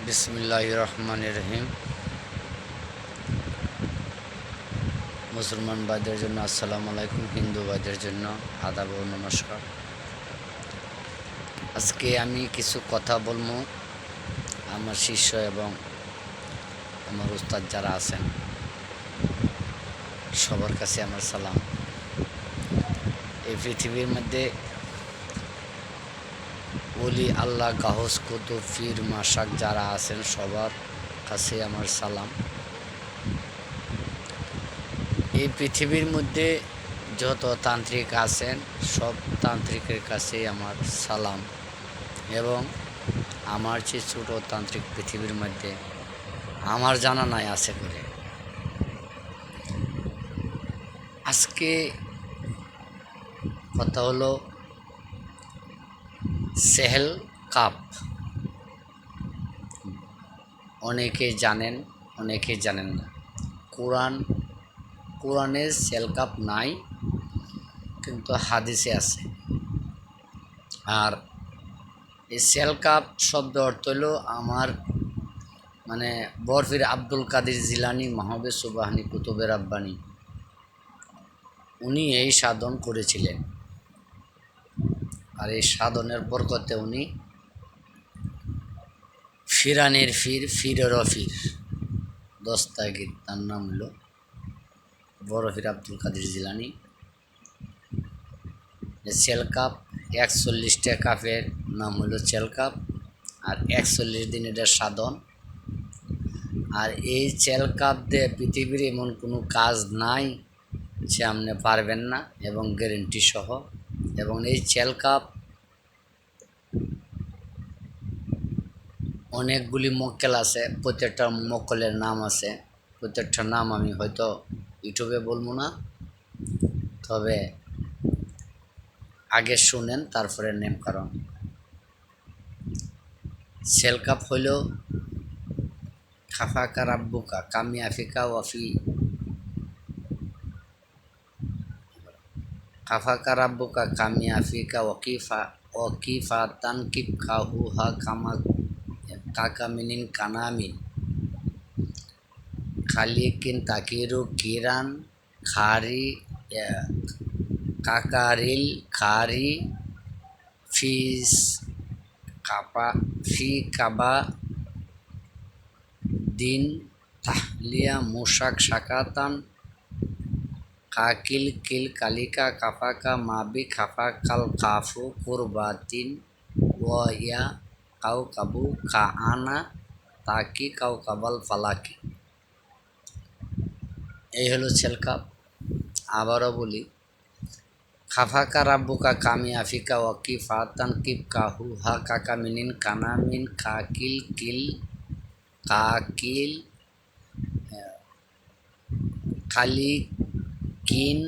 বিসমিল্লাহির রহমানির রহিম। মুসলমান ভাইদের জন্য আসসালামু আলাইকুম, হিন্দু ভাইদের জন্য আদাব ও নমস্কার। আজকে আমি কিছু কথা বলবো আমার শিষ্য এবং আমার উস্তাদ যারা আছেন সবার কাছে আমার সালাম। এই পৃথিবীর মধ্যে ওলি আল্লাহ গাহস কুতুব ফির মাসাক যারা আছেন সবার কাছে আমার সালাম। এই পৃথিবীর মধ্যে যত তান্ত্রিক আছেন সব তান্ত্রিকের কাছে আমার সালাম এবং আমার যে ছোটো তান্ত্রিক পৃথিবীর মধ্যে আমার জানা নাই আছে করে। আজকে কথা হলো সেহেল কাপ। অনেকে জানেন, অনেকে জানেন না। কোরআনে সেল কাপ নাই, কিন্তু হাদিসে আছে। আর এই সেল কাপ শব্দ অর্থ হলো আমার বরফির আব্দুল কাদের জিলানি মাহবে সুবাহানি কুতুবের রাব্বানি, উনি এই সাধন করেছিলেন। আর এই সাধনের বরকতে উনি ফিরানের ফিরেরও ফির দস্তাগির, তার নাম হলো বরফির আব্দুল কাদের জিলানি। সেল কাপ 41টা কাপের নাম হলো সেল কাপ, আর 41 দিন এটা সাধন। আর এই সেল কাপ দিয়ে পৃথিবীর এমন কোনো কাজ নাই যে আপনি পারবেন না, এবং গ্যারেন্টি সহ। এবং এই সেল কাপ অনেকগুলি মক্কেল আছে, প্রত্যেকটা মক্কেলের নাম আছে। প্রত্যেকটা নাম আমি হয়তো ইউটিউবে বলবো না, তবে আগে শুনেন তারপরে নেম। কারণ সেল কাপ হইল খাফাকা রাব্বুকা কামিয়াফিকা ওয়াফি, খাফাকা রাব্বুকা কামিয়াফিকা ওয়াকিফা তানকিব কাহু হা কামা কাকামিনিন কানামিন খালিকিন তাকিরু কিরান খারি কাকারিল খারি ফিস ফি কাবা দিন তাহলিয়া মুশাক শাকাতান কাকিল কিল কালিকা কাফাকা মাবি খাফা কাল কাফু কুরবাতিন ওয়া কাউ কাবু কা আনা তাকি কাউ কাবাল ফালাকি। এই হলো সেল কাপ। আবারও বলি, খাফাকা রাব্বুকা কামিয়াফিকা ওয়াকি ফাতান কিব কাহু হা কাকা মিনিন কানামিন কাকিল খালি কিন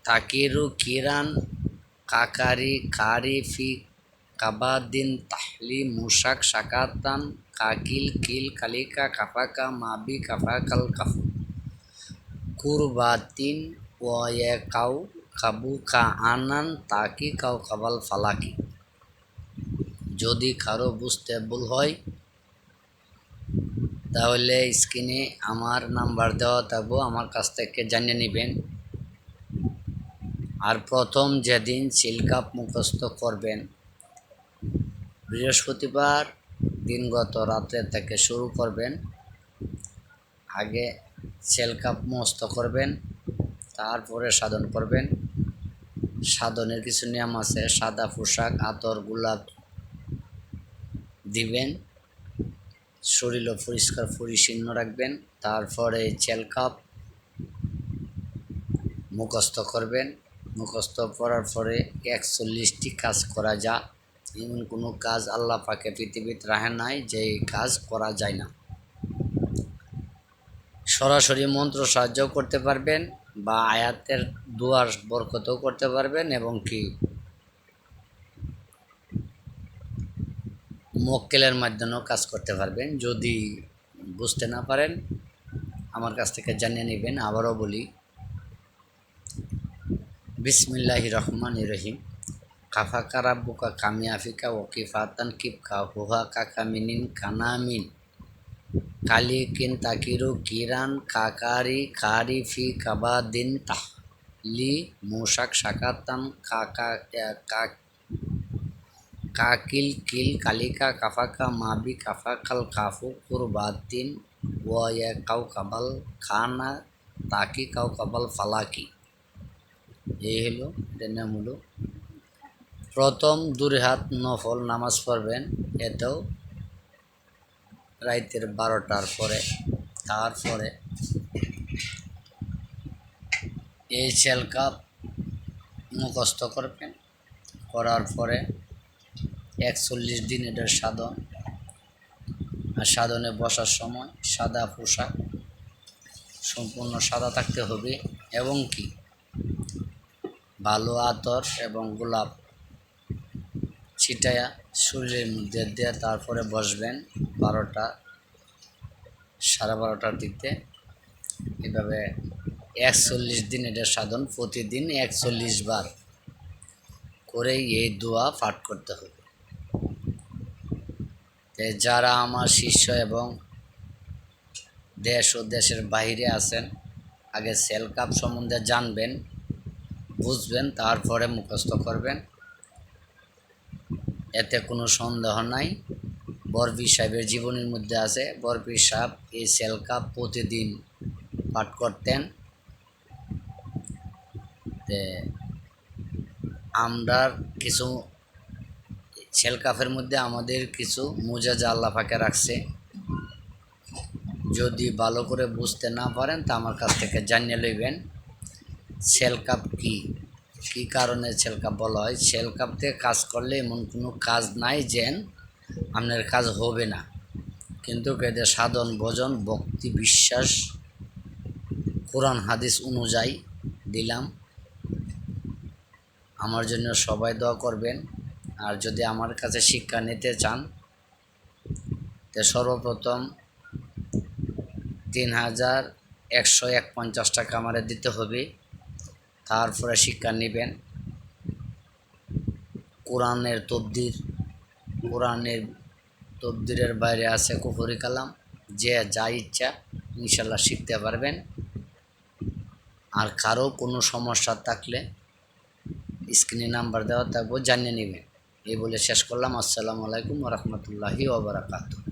তাকিরু কিরান কাকারি খারি ফি কাবাদিন তাহলি মুশাক শাকাতান কাকিল কিল কালিকা কাফাকা মাবি কাফাকাল কাফু কুরবাতিন ওয়া কাউ কাবু কা আনান তাকি কাউ কাবাল ফালাকি। যদি কারো বুঝতে ভুল হয় তাহলে স্ক্রিনে আমার নাম্বার দেওয়া থাকবো, আমার কাছ থেকে জানিয়ে নেবেন। আর প্রথম যেদিন সেল কাপ মুখস্থ করবেন, বৃহস্পতিবার দিনগত রাত্রে থেকে শুরু করবেন। আগে সেল কাপ মুখস্থ করবেন, তারপরে সাধন করবেন। সাধনের কিছু নিয়ম আছে। সাদা পোশাক, আতর, গোলাপ দিবেন, শরীরও পরিষ্কার পরিচ্ছন্ন রাখবেন। তারপরে সেল কাপ মুখস্থ করবেন। মুখস্থ করার পরে 41টি কাজ করা যায়। এমন কোনো কাজ আল্লাহ পাকে পৃথিবীতে রাখে নাই যে কাজ করা যায় না। সরাসরি মন্ত্র সাহায্য করতে পারবেন, বা আয়াতের দুয়ার বরকতও করতে পারবেন, এবং কি মক্কেলের মাধ্যমেও কাজ করতে পারবেন। যদি বুঝতে না পারেন আমার কাছ থেকে জানিয়ে নেবেন। আবারও বলি, বিসমিল্লাহির রহমানির রহিম। কাফাকা রাব্বুকা কামিয়াফিকা ওয়াকিফাতান কিবকা হুহা কাকামিনিন কানামিন কালিকিন তাকিরু কিরান কাকারি কারি ফি কাবাদিন তাহলি মুশাক সাকাতান কাকা কাকিল কিল কালিকা কাফাকা মাবি কাফাকাল কাফু কুরবাতিন ওয়া কাউ কাবাল খানা তাকি কাউ কাবাল ফালাকি। এই হলো এটার নাম হলো প্রথম 2 রাকাত নফল নামাজ পড়বেন, এতেও রাইতের 12টার পরে। তারপরে এই চেলকাপ মুখস্থ করবেন, করার পরে 41 দিন এটার সাধন। আর সাধনে বসার সময় সাদা পোশাক, সম্পূর্ণ সাদা থাকতে হবে, এবং কি ভালো আতর এবং গোলাপ ছিটায়া শরীরের মধ্যে দিয়ে তারপরে বসবেন 12টা 12:30টার দিকে। এভাবে 41 দিন এটার সাধন, প্রতিদিন 41 বার করেই এই দোয়া পাঠ করতে হবে। যারা আমার শিষ্য এবং দেশ ও দেশের বাইরে আছেন, আগে চেলকাপ সম্বন্ধে জানবেন, বুঝবেন, তারপরে মুখস্থ করবেন। এতে কোনো সন্দেহ নাই। বরপীর সাহেবের জীবনীর মধ্যে আছে, বরপীর সাহেব এই চেলকাপ প্রতিদিন পাঠ করতেন। আমরা কিছু চেলকাপের মধ্যে আমাদের কিছু মুজাজা আল্লাহ পাকে রাখছে। যদি ভালো করে বুঝতে না পারেন তা আমার কাছ থেকে জানিয়ে লইবেন। চেলকাপ কি কারণে চেলকাপ বলা হয়। চেলকাপ থেকে কাজ করলে এমন কোনো কাজ নাই যেন আপনার কাজ হবে না, কিন্তু এদের সাধন ভজন ভক্তি বিশ্বাস কোরআন হাদিস অনুযায়ী দিলাম। আমার জন্য সবাই দোয়া করবেন। আর যদি আমার কাছে শিক্ষা নিতে চান, তো সর্বপ্রথম 3151 টাকা আমারে দিতে হবে। তারপরে শিক্ষা নেবেন। কোরআনের তবদিরের বাইরে আছে কুফরি কালাম, যে যা ইচ্ছা ইনশাল্লাহ শিখতে পারবেন। আর কারো কোনো সমস্যা থাকলে স্ক্রিনে নাম্বার দেওয়া থাকবে, জানিয়ে নেবেন। এই বলে শেষ করলাম। আসসালামু আলাইকুম ওয়া রাহমাতুল্লাহি ওয়া বারাকাতুহু।